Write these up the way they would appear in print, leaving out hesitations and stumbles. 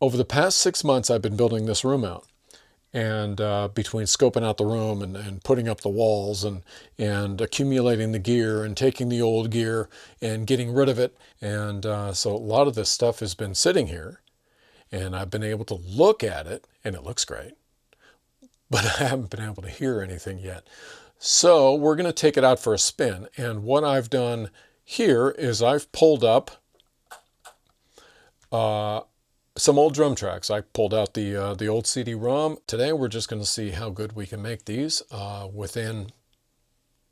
Over the past 6 months, I've been building this room out. And between scoping out the room and putting up the walls and accumulating the gear and taking the old gear and getting rid of it. And so a lot of this stuff has been sitting here. And I've been able to look at it, and it looks great. But I haven't been able to hear anything yet. So we're going to take it out for a spin. And what I've done here is I've pulled up some old drum tracks. I pulled out the old CD-ROM. Today we're just going to see how good we can make these within,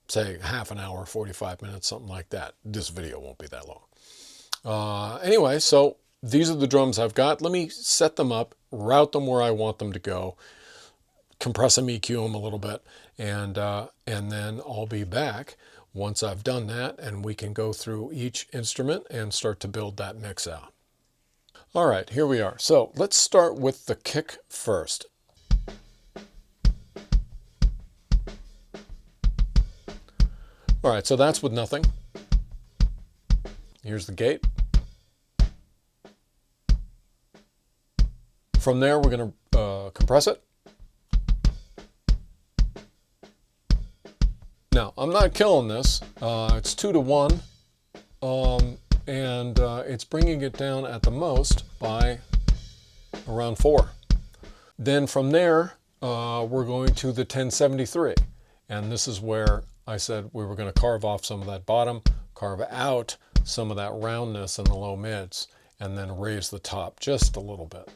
say, half an hour, 45 minutes, something like that. This video won't be that long. Anyway, so these are the drums I've got. Let me set them up, route them where I want them to go, compress them, EQ them a little bit, and then I'll be back once I've done that, and we can go through each instrument and start to build that mix out. All right, here we are. So let's start with the kick first. All right, so that's with nothing. Here's the gate. From there, we're going to compress it. Now, I'm not killing this. It's 2 to 1. And it's bringing it down at the most by around 4. Then from there, we're going to the 1073. And this is where I said we were going to carve off some of that bottom, carve out some of that roundness in the low mids, and then raise the top just a little bit.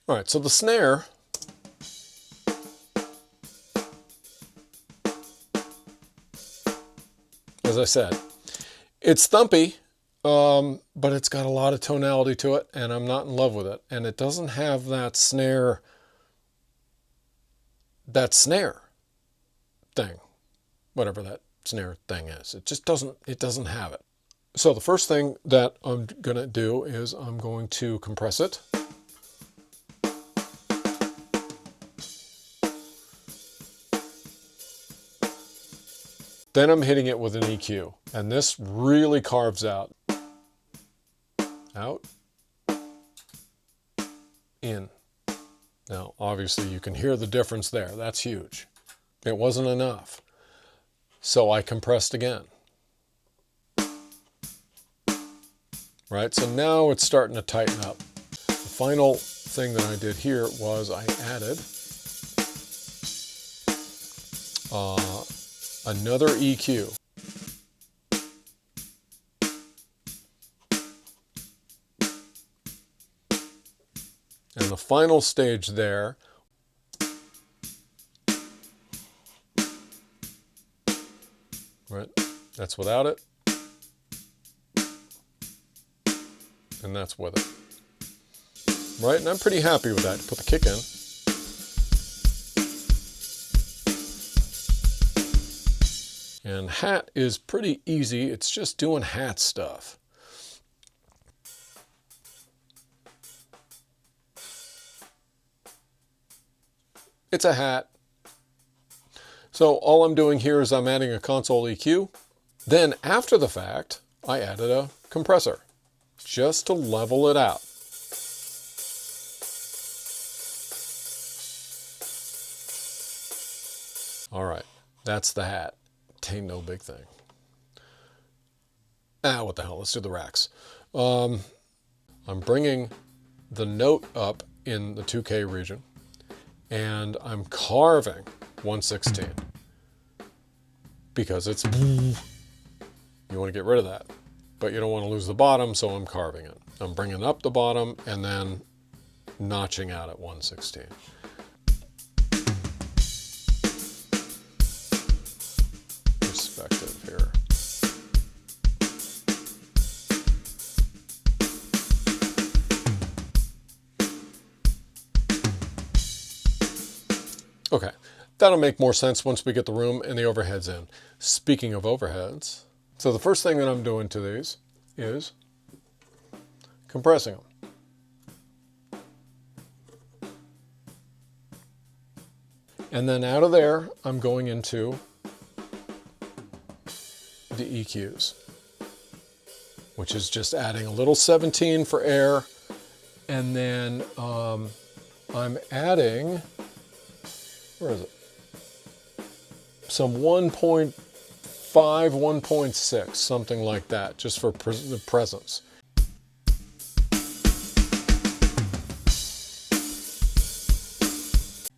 All right, so the snare, as I said, it's thumpy, but it's got a lot of tonality to it, and I'm not in love with it. And it doesn't have that snare thing, whatever that snare thing is. It just doesn't have it. So the first thing that I'm going to do is I'm going to compress it. Then I'm hitting it with an EQ, and this really carves out, in. Now, obviously you can hear the difference there. That's huge. It wasn't enough. So I compressed again. Right, so now it's starting to tighten up. The final thing that I did here was I added another EQ. And the final stage there, right, that's without it, and that's with it. Right, and I'm pretty happy with that. Put the kick in. And hat is pretty easy. It's just doing hat stuff. It's a hat. So all I'm doing here is I'm adding a console EQ. Then after the fact, I added a compressor just to level it out. All right, that's the hat. Ain't no big thing. What the hell, let's do the racks. I'm bringing the note up in the 2K region, and I'm carving 1/16 because it's, you want to get rid of that, but you don't want to lose the bottom, so I'm carving it. I'm bringing up the bottom and then notching out at 1/16. Here. Okay, that'll make more sense once we get the room and the overheads in. Speaking of overheads, so the first thing that I'm doing to these is compressing them. And then out of there, I'm going into the EQs. which is just adding a little 17 for air. And then I'm adding, where is it? Some 1.5, 1.6, something like that, just for the presence.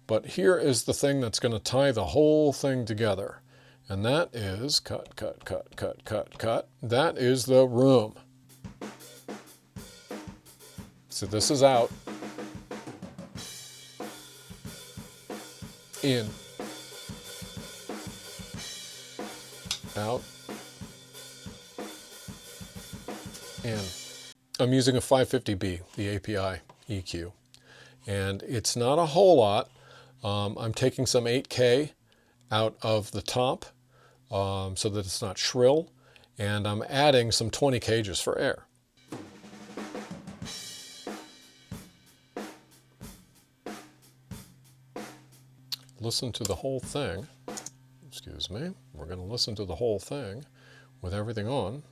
But here is the thing that's going to tie the whole thing together. And that is, cut, cut, cut, cut, cut, cut. That is the room. So this is out. In. Out. In. I'm using a 550B, the API EQ. And it's not a whole lot. I'm taking some 8K out of the top so that it's not shrill. And I'm adding some 20 cages for air. Listen to the whole thing. Excuse me. We're going to listen to the whole thing with everything on.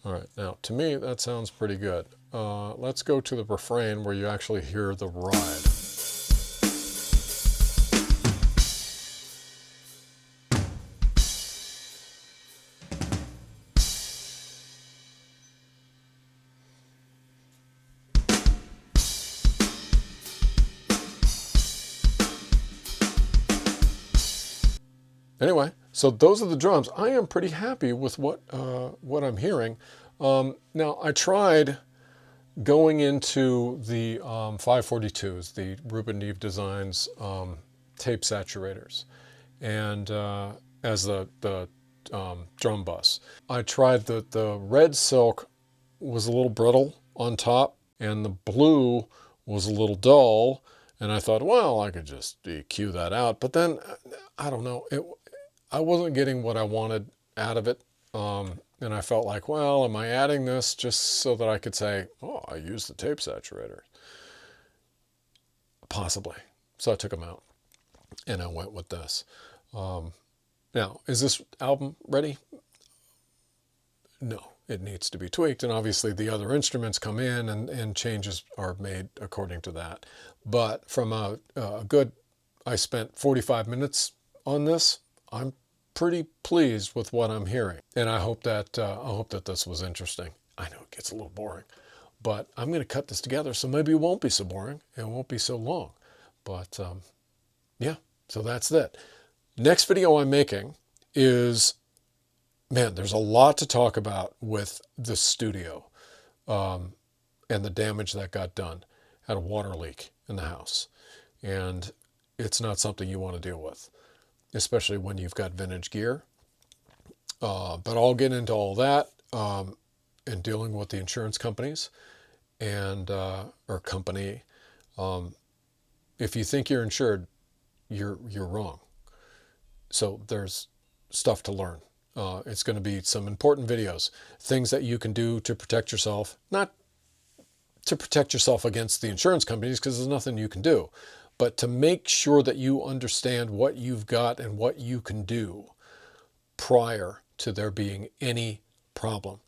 All right, now to me that sounds pretty good. Let's go to the refrain where you actually hear the ride. Anyway, so those are the drums. I am pretty happy with what I'm hearing. Now, I tried going into the 542s, the Ruben Neve Designs tape saturators, and as the drum bus. I tried the red silk was a little brittle on top, and the blue was a little dull, and I thought, well, I could just EQ that out. But then, I don't know, I wasn't getting what I wanted out of it. And I felt like, well, am I adding this just so that I could say, oh, I used the tape saturator? Possibly. So I took them out and I went with this. Now, is this album ready? No, it needs to be tweaked. And obviously the other instruments come in and changes are made according to that. But from a good, I spent 45 minutes on this. I'm pretty pleased with what I'm hearing, and I hope that this was interesting. I know it gets a little boring, but I'm going to cut this together so maybe it won't be so boring and it won't be so long. But yeah, so that's that. Next video I'm making is, man, there's a lot to talk about with the studio and the damage that got done. Had a water leak in the house, and it's not something you want to deal with, especially when you've got vintage gear. But I'll get into all that and dealing with the insurance companies and or company. If you think you're insured, you're wrong. So there's stuff to learn. It's going to be some important videos, things that you can do to protect yourself, not to protect yourself against the insurance companies, because there's nothing you can do, but to make sure that you understand what you've got and what you can do prior to there being any problem.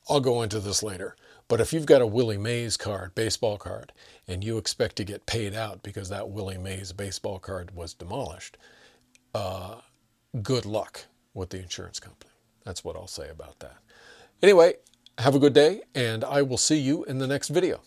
I'll go into this later, but if you've got a Willie Mays card, baseball card, and you expect to get paid out because that Willie Mays baseball card was demolished, good luck with the insurance company. That's what I'll say about that. Anyway, have a good day, and I will see you in the next video.